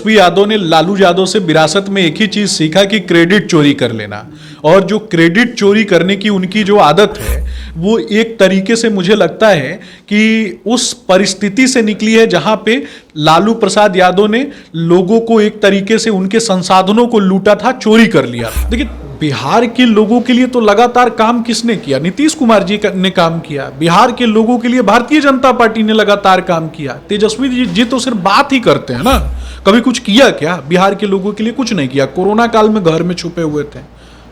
तेजस्वी यादव ने लालू यादव से विरासत में एक ही चीज सीखा कि क्रेडिट चोरी कर लेना। और जो क्रेडिट चोरी करने की उनकी जो आदत है वो एक तरीके से मुझे लगता है कि उस परिस्थिति से निकली है जहां पे लालू प्रसाद यादव ने लोगों को एक तरीके से उनके संसाधनों को लूटा था, चोरी कर लिया। देखिए बिहार के लोगों के लिए तो लगातार काम किसने किया? नीतीश कुमार जी ने काम किया। बिहार के लोगों के लिए भारतीय जनता पार्टी ने लगातार काम किया। तेजस्वी जी तो सिर्फ बात ही करते हैं ना, कभी कुछ किया क्या? बिहार के लोगों के लिए कुछ नहीं किया। कोरोना काल में घर में छुपे हुए थे,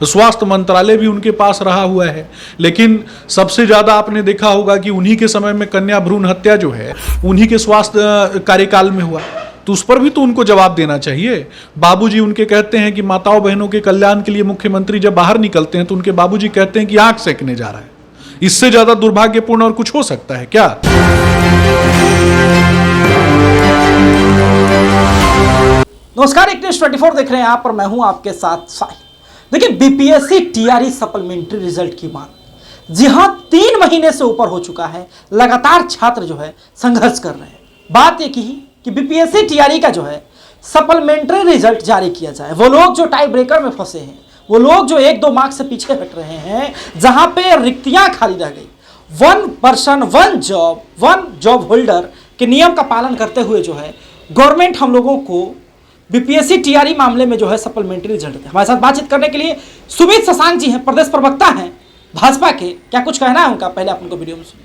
स्वास्थ्य मंत्रालय भी उनके पास रहा हुआ है, लेकिन सबसे ज्यादा आपने देखा होगा कि उन्हीं के समय में कन्या भ्रूण हत्या जो है उन्हीं के स्वास्थ्य कार्यकाल में हुआ, तो उस पर भी तो उनको जवाब देना चाहिए। बाबूजी उनके कहते हैं कि माताओं बहनों के कल्याण के लिए मुख्यमंत्री जब बाहर निकलते हैं तो उनके बाबूजी कहते हैं कि आंख सेकने जा रहा है। इससे ज्यादा दुर्भाग्यपूर्ण और कुछ हो सकता है क्या? नमस्कार, एक न्यूज़ 24 देख रहे हैं आप, पर मैं हूं आपके साथ साहिल। देखिए बीपीएससी टीआरई सप्लीमेंट्री रिजल्ट की मांग, जी हां 3 महीने से ऊपर हो चुका है, लगातार छात्र जो है संघर्ष कर रहे हैं। बात एक ही कि बीपीएससी टीआरई का जो है सप्लीमेंट्री रिजल्ट जारी किया जाए। वो लोग जो टाई ब्रेकर में फंसे हैं, वो लोग जो 1-2 मार्क्स से पीछे हट रहे हैं, जहां पे रिक्तियां खाली रह गई, 1 पर्सन 1 जॉब 1 जॉब होल्डर के नियम का पालन करते हुए जो है गवर्नमेंट हम लोगों को बीपीएससी टीआरई मामले में जो है सप्लीमेंट्री रिजल्ट है। हमारे साथ बातचीत करने के लिए सुमित शशांक जी हैं, प्रदेश प्रवक्ता हैं भाजपा के। क्या कुछ कहना है उनका, पहले आप उनको वीडियो में सुनिए।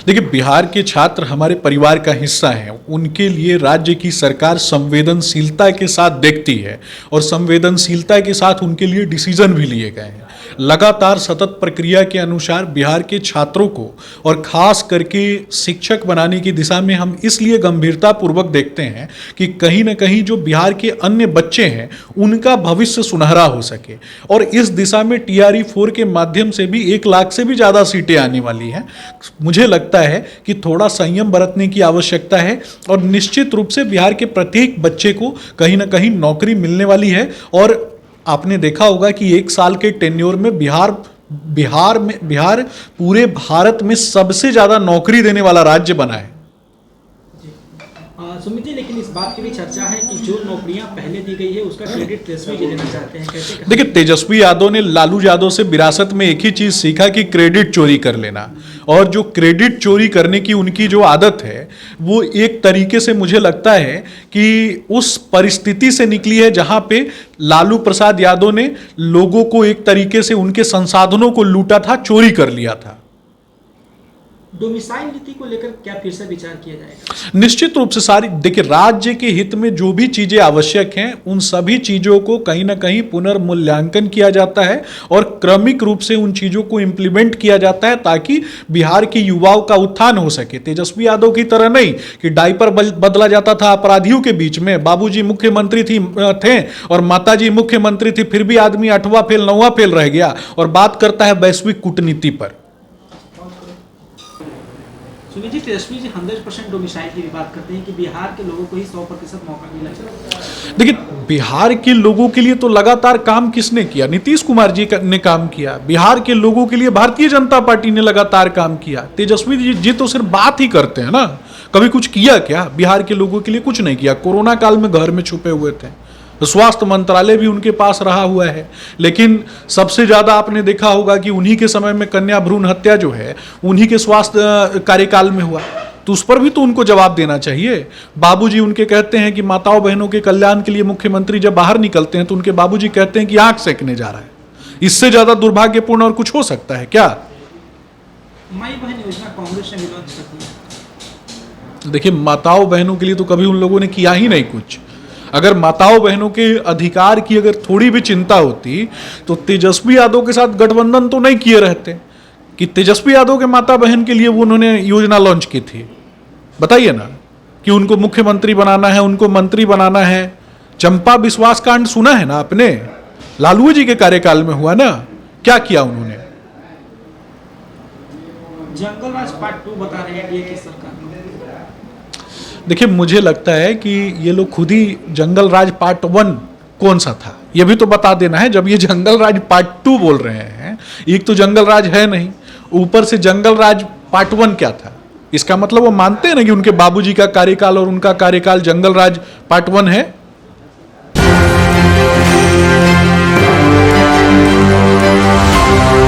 देखिए बिहार के छात्र हमारे परिवार का हिस्सा हैं, उनके लिए राज्य की सरकार संवेदनशीलता के साथ देखती है और संवेदनशीलता के साथ उनके लिए डिसीजन भी लिए गए हैं। लगातार सतत प्रक्रिया के अनुसार बिहार के छात्रों को और खास करके शिक्षक बनाने की दिशा में हम इसलिए गंभीरता पूर्वक देखते हैं कि कहीं ना कहीं जो बिहार के अन्य बच्चे हैं उनका भविष्य सुनहरा हो सके, और इस दिशा में टीआरई 4 के माध्यम से भी 1 लाख से भी ज़्यादा सीटें आने वाली हैं। मुझे लगता है कि थोड़ा संयम बरतने की आवश्यकता है और निश्चित रूप से बिहार के प्रत्येक बच्चे को कहीं ना कहीं नौकरी मिलने वाली है। और आपने देखा होगा कि 1 साल के टेन्योर में बिहार पूरे भारत में सबसे ज्यादा नौकरी देने वाला राज्य बना है। सुमित जी, लेकिन इस बात की भी चर्चा है कि जो नौकरियां पहले दी गई है उसका क्रेडिट तेजस्वी जी लेना चाहते हैं, कैसे? देखिए तेजस्वी यादव ने लालू यादव से विरासत में एक ही चीज सीखा कि क्रेडिट चोरी कर लेना। और जो क्रेडिट चोरी करने की उनकी जो आदत है वो एक तरीके से मुझे लगता है कि उस परिस्थिति से निकली है जहां पे लालू प्रसाद यादव ने लोगों को एक तरीके से उनके संसाधनों को लूटा था, चोरी कर लिया था। डोमिसाइल नीति को लेकर क्या फिर से विचार किया जाएगा? निश्चित रूप से सारी, देखिए राज्य के हित में जो भी चीजें आवश्यक हैं उन सभी चीजों को कहीं ना कहीं पुनर्मूल्यांकन किया जाता है और क्रमिक रूप से उन चीजों को इंप्लीमेंट किया जाता है ताकि बिहार के युवाओं का उत्थान हो सके। तेजस्वी यादव की तरह नहीं कि डायपर बदला जाता था अपराधियों के बीच में, बाबूजी मुख्यमंत्री थे और माताजी मुख्यमंत्री थी, फिर भी आदमी 8वां फेल 9वां फेल रह गया और बात करता है वैश्विक कूटनीति पर। सुमित जी, तेजस्वी जी 100% डोमिसाइल की भी बात करते हैं कि बिहार के लोगों को ही 100% मौका मिला चाहिए। देखिए बिहार के लोगों के लिए तो लगातार काम किसने किया? नीतीश कुमार जी ने काम किया। बिहार के लोगों के लिए भारतीय जनता पार्टी ने लगातार काम किया। तेजस्वी जी तो सिर्फ बात ही करते हैं ना, कभी कुछ किया क्या? बिहार के लोगों के लिए कुछ नहीं किया। कोरोना काल में घर में छुपे हुए थे, स्वास्थ्य मंत्रालय भी उनके पास रहा हुआ है, लेकिन सबसे ज्यादा आपने देखा होगा कि उन्हीं के समय में कन्या भ्रूण हत्या जो है उन्हीं के स्वास्थ्य कार्यकाल में हुआ, तो उस पर भी तो उनको जवाब देना चाहिए। बाबूजी उनके कहते हैं कि माताओं बहनों के कल्याण के लिए मुख्यमंत्री जब बाहर निकलते हैं तो उनके बाबूजी कहते हैं कि आंख सेकने जा रहा है। इससे ज्यादा दुर्भाग्यपूर्ण और कुछ हो सकता है क्या? माई बहन योजना कांग्रेस ने विरोध कर दिया। देखिए माताओं बहनों के लिए तो कभी उन लोगों ने किया ही नहीं कुछ। अगर माताओं बहनों के अधिकार की अगर थोड़ी भी चिंता होती तो तेजस्वी यादव के साथ गठबंधन तो नहीं किए रहते कि तेजस्वी यादव के माता बहन के लिए वो उन्होंने योजना लॉन्च की थी। बताइए ना कि उनको मुख्यमंत्री बनाना है, उनको मंत्री बनाना है। चंपा विश्वास कांड सुना है ना आपने, लालू जी के कार्यकाल में हुआ ना, क्या किया उन्होंने? जंगल राज पार्ट 2 बता रहे हैं ये की सरकार। देखिए मुझे लगता है कि ये लोग खुद ही जंगल राज पार्ट 1 कौन सा था ये भी तो बता देना है। जब ये जंगल राज पार्ट 2 बोल रहे हैं, एक तो जंगल राज है नहीं, ऊपर से जंगल राज पार्ट 1 क्या था? इसका मतलब वो मानते हैं ना कि उनके बाबूजी का कार्यकाल और उनका कार्यकाल जंगल राज पार्ट 1 है।